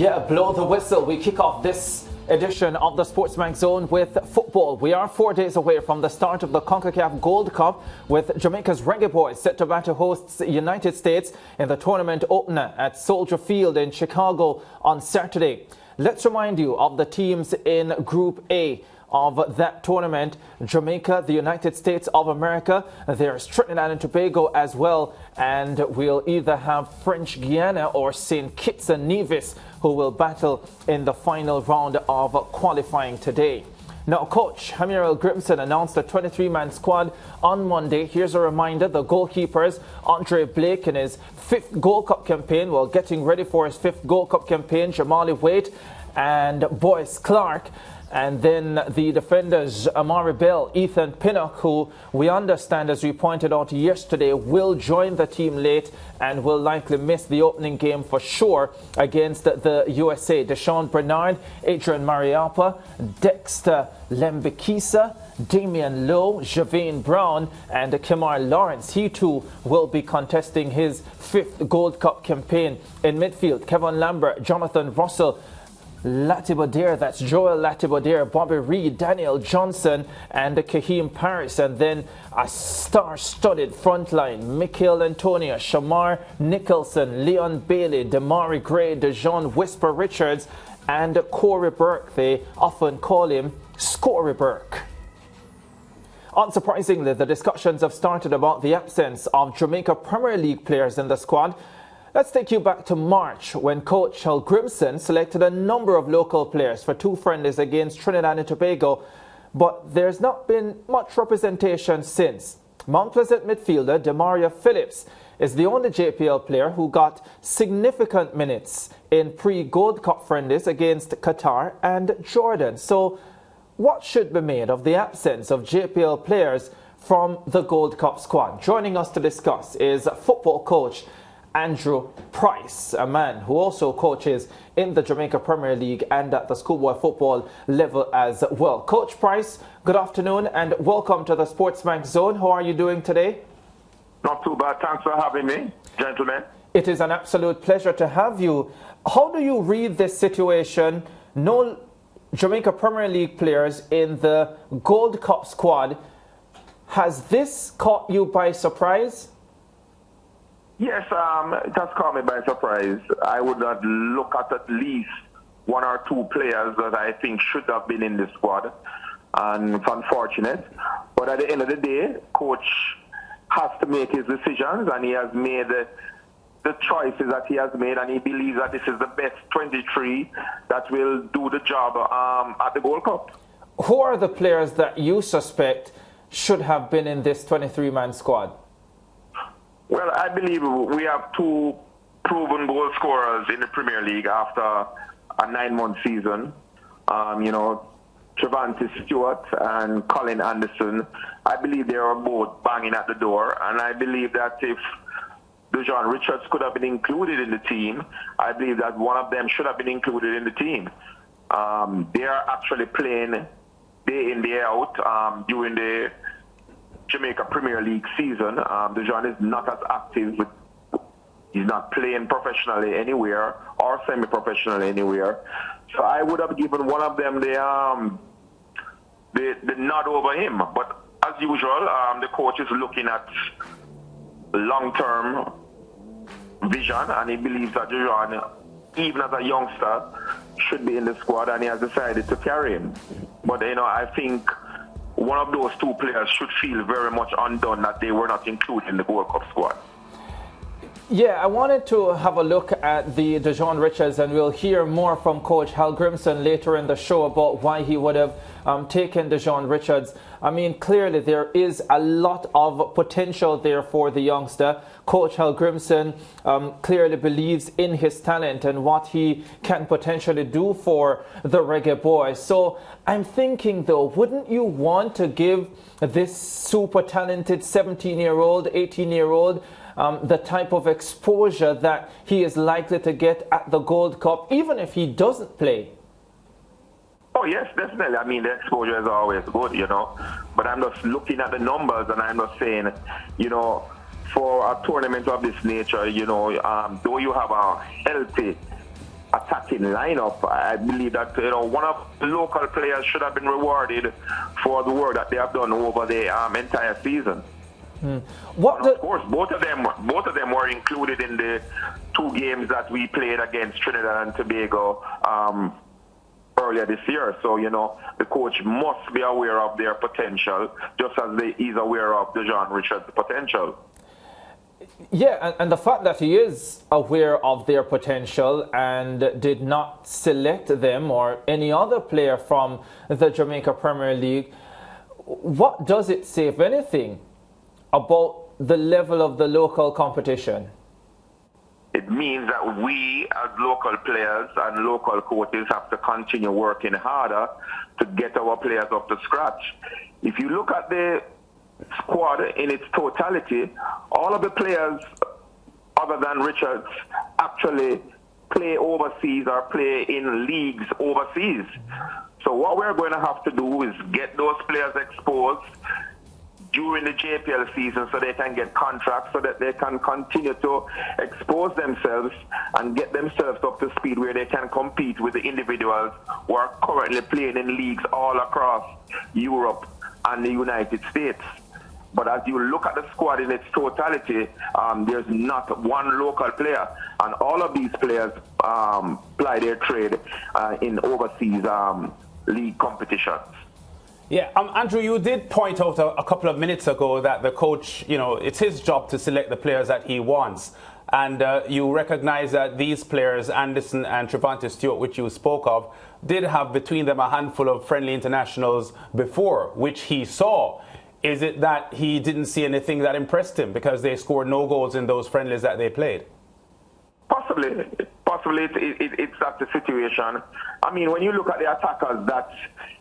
Yeah, blow the whistle. We kick off this edition of the SportsMax Zone with football. We are 4 days away from the start of the CONCACAF Gold Cup, with Jamaica's Reggae Boyz set to battle hosts United States in the tournament opener at Soldier Field in Chicago on Saturday. Let's remind you of the teams in Group A of that tournament. Jamaica, the United States of America, there's Trinidad and Tobago as well, and we'll either have French Guiana or St. Kitts and Nevis, who will battle in the final round of qualifying today. Now, Coach Hamiel Grimson announced a 23-man squad on Monday. Here's a reminder: the goalkeepers, Andre Blake in his 5th Gold Cup campaign, while getting ready for his 5th Gold Cup campaign, Jamali Waite and Boyce Clark. And then the defenders, Amari Bell, Ethan Pinnock, who we understand, as we pointed out yesterday, will join the team late and will likely miss the opening game for sure against the USA. Deshaun Bernard, Adrian Mariapa, Dexter Lembikisa, Damian Lowe, Javane Brown, and Kemar Lawrence. He too will be contesting his 5th Gold Cup campaign. In midfield, Kevin Lambert, Jonathan Russell, Latibodir, that's Joel Latibodir, Bobby Reed, Daniel Johnson, and Kaheem Paris. And then a star-studded front line: Michael Antonia, Shamar Nicholson, Leon Bailey, Damari Gray, Dujuan Richards, and Corey Burke. They often call him Scory Burke. Unsurprisingly, the discussions have started about the absence of Jamaica Premier League players in the squad. Let's take you back to March, when Coach Hal Grimson selected a number of local players for 2 friendlies against Trinidad and Tobago, but there's not been much representation since. Mount Pleasant midfielder Demaria Phillips is the only JPL player who got significant minutes in pre-Gold Cup friendlies against Qatar and Jordan. So what should be made of the absence of JPL players from the Gold Cup squad? Joining us to discuss is football coach Andrew Price, a man who also coaches in the Jamaica Premier League and at the schoolboy football level as well. Coach Price, good afternoon and welcome to the SportsMax Zone. How are you doing today? Not too bad. Thanks for having me, gentlemen. It is an absolute pleasure to have you. How do you read this situation? No Jamaica Premier League players in the Gold Cup squad. Has this caught you by surprise? Yes, it has caught me by surprise. I would not look at least 1 or 2 players that I think should have been in the squad, and it's unfortunate. But at the end of the day, coach has to make his decisions, and he has made the choices that he has made, and he believes that this is the best 23 that will do the job at the Gold Cup. Who are the players that you suspect should have been in this 23-man squad? Well, I believe we have 2 proven goal scorers in the Premier League after a 9-month season. Trevante Stewart and Colin Anderson. I believe they are both banging at the door, and I believe that if Dujuan Richards could have been included in the team, I believe that one of them should have been included in the team. They are actually playing day in, day out during the Jamaica Premier League season. Dujuan is not as active. He's not playing professionally anywhere or semi-professionally anywhere. So I would have given one of them the nod over him. But as usual, the coach is looking at long-term vision, and he believes that Dujuan, even as a youngster, should be in the squad, and he has decided to carry him. But I think one of those 2 players should feel very much undone that they were not included in the Gold Cup squad. Yeah, I wanted to have a look at the Dujuan Richards, and we'll hear more from Coach Hal Grimson later in the show about why he would have taken Dujuan Richards. I mean, clearly there is a lot of potential there for the youngster. Coach Hal Grimson clearly believes in his talent and what he can potentially do for the Reggae Boyz. So I'm thinking, though, wouldn't you want to give this super talented 17-year-old, 18-year-old the type of exposure that he is likely to get at the Gold Cup, even if he doesn't play? Oh, yes, definitely. I mean, the exposure is always good, But I'm just looking at the numbers, and I'm just saying, for a tournament of this nature, though you have a healthy attacking lineup. I believe that one of the local players should have been rewarded for the work that they have done over the entire season. Of course, both of them were included in the 2 games that we played against Trinidad and Tobago earlier this year. So, the coach must be aware of their potential, just as he's aware of Dujuan Richards' potential. Yeah, and the fact that he is aware of their potential and did not select them or any other player from the Jamaica Premier League, what does it say, if anything, about the level of the local competition? It means that we as local players and local coaches have to continue working harder to get our players up to scratch. If you look at the squad in its totality, all of the players other than Richards actually play overseas or play in leagues overseas. So what we're going to have to do is get those players exposed during the JPL season so they can get contracts, so that they can continue to expose themselves and get themselves up to speed where they can compete with the individuals who are currently playing in leagues all across Europe and the United States. But as you look at the squad in its totality, there's not one local player. And all of these players ply their trade in overseas league competitions. Yeah, Andrew, you did point out a couple of minutes ago that the coach, it's his job to select the players that he wants. And you recognize that these players, Anderson and Trevante Stewart, which you spoke of, did have between them a handful of friendly internationals before, which he saw. Is it that he didn't see anything that impressed him because they scored no goals in those friendlies that they played? Possibly it's that the situation. I mean, when you look at the attackers that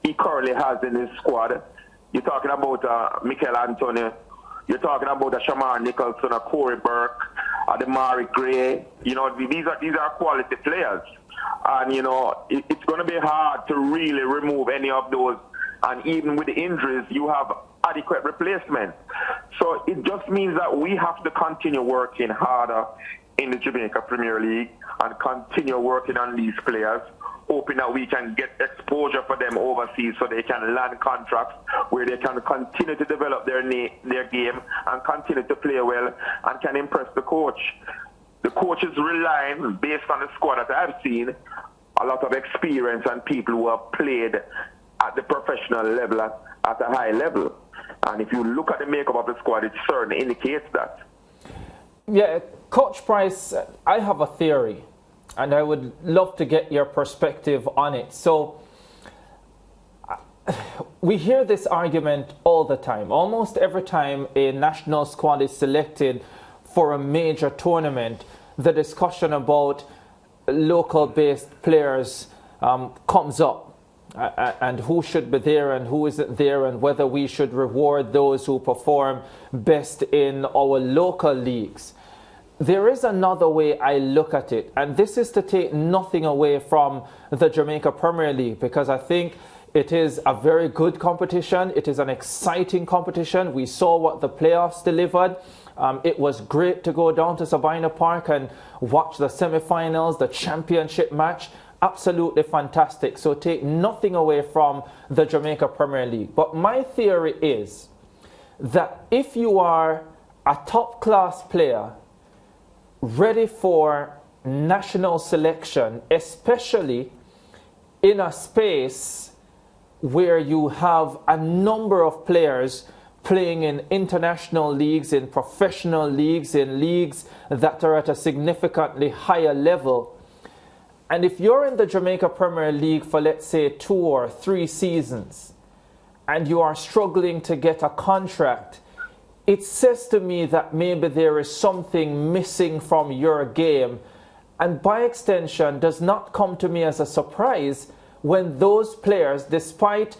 he currently has in his squad, you're talking about Mikel Antonio, you're talking about Shamar Nicholson, Corey Burke, Ademari Gray. These are quality players. And, it's going to be hard to really remove any of those. And even with the injuries, you have adequate replacement. So it just means that we have to continue working harder in the Jamaica Premier League and continue working on these players, hoping that we can get exposure for them overseas so they can land contracts where they can continue to develop their game and continue to play well and can impress the coach. The coach is relying, based on the squad that I've seen, a lot of experience and people who have played at the professional level at a high level. And if you look at the makeup of the squad, it certainly indicates that. Yeah, Coach Price, I have a theory, and I would love to get your perspective on it. So, we hear this argument all the time. Almost every time a national squad is selected for a major tournament, the discussion about local-based players comes up. And who should be there and who isn't there, and whether we should reward those who perform best in our local leagues. There is another way I look at it, and this is to take nothing away from the Jamaica Premier League, because I think it is a very good competition. It is an exciting competition. We saw what the playoffs delivered. It was great to go down to Sabina Park and watch the semi-finals, the championship match. Absolutely fantastic. So take nothing away from the Jamaica Premier League. But my theory is that if you are a top-class player ready for national selection, especially in a space where you have a number of players playing in international leagues, in professional leagues, in leagues that are at a significantly higher level, and if you're in the Jamaica Premier League for, let's say, 2 or 3 seasons, and you are struggling to get a contract, it says to me that maybe there is something missing from your game, and by extension does not come to me as a surprise when those players, despite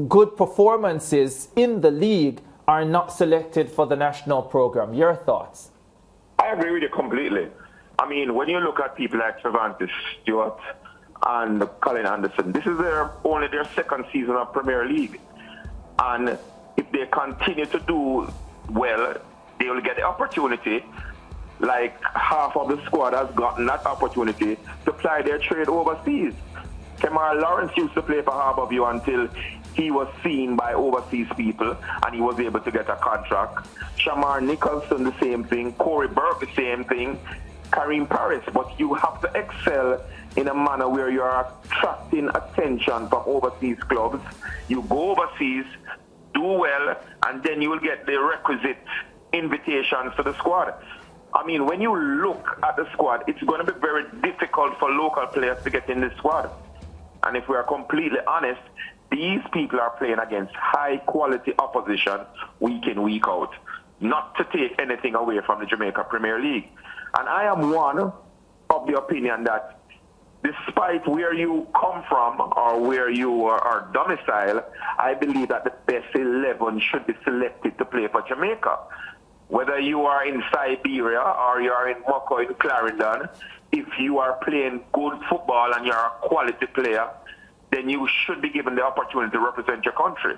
good performances in the league, are not selected for the national program. Your thoughts? I agree with you completely. I mean, when you look at people like Trevante Stewart and Colin Anderson, this is only their second season of Premier League. And if they continue to do well, they will get the opportunity like half of the squad has gotten that opportunity to ply their trade overseas. Kemar Lawrence used to play for Harborview until he was seen by overseas people and he was able to get a contract. Shamar Nicholson, the same thing. Corey Burke, the same thing. Kareem Paris. But you have to excel in a manner where you are attracting attention from overseas clubs. You go overseas, do well, and then you will get the requisite invitations to the squad. I mean, when you look at the squad, it's going to be very difficult for local players to get in the squad. And if we are completely honest, these people are playing against high-quality opposition week in, week out. Not to take anything away from the Jamaica Premier League. And I am one of the opinion that despite where you come from or where you are domiciled, I believe that the best 11 should be selected to play for Jamaica. Whether you are in Siberia or you are in Moko in Clarendon, if you are playing good football and you're a quality player, then you should be given the opportunity to represent your country.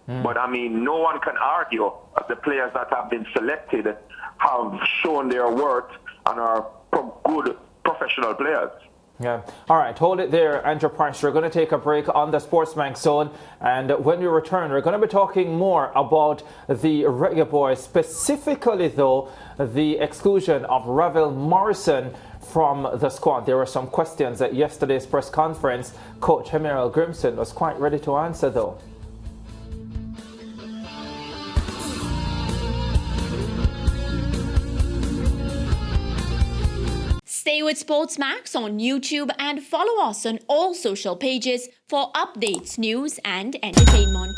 But I mean, no one can argue that the players that have been selected have shown their worth and are good professional players. Yeah. All right, hold it there, Andrew Price. We're going to take a break on the SportsMax Zone, and when we return, we're going to be talking more about the Reggae Boyz, specifically, though, the exclusion of Ravel Morrison from the squad. There were some questions at yesterday's press conference. Coach Emerald Grimson was quite ready to answer, though. Stay with SportsMax on YouTube and follow us on all social pages for updates, news and entertainment.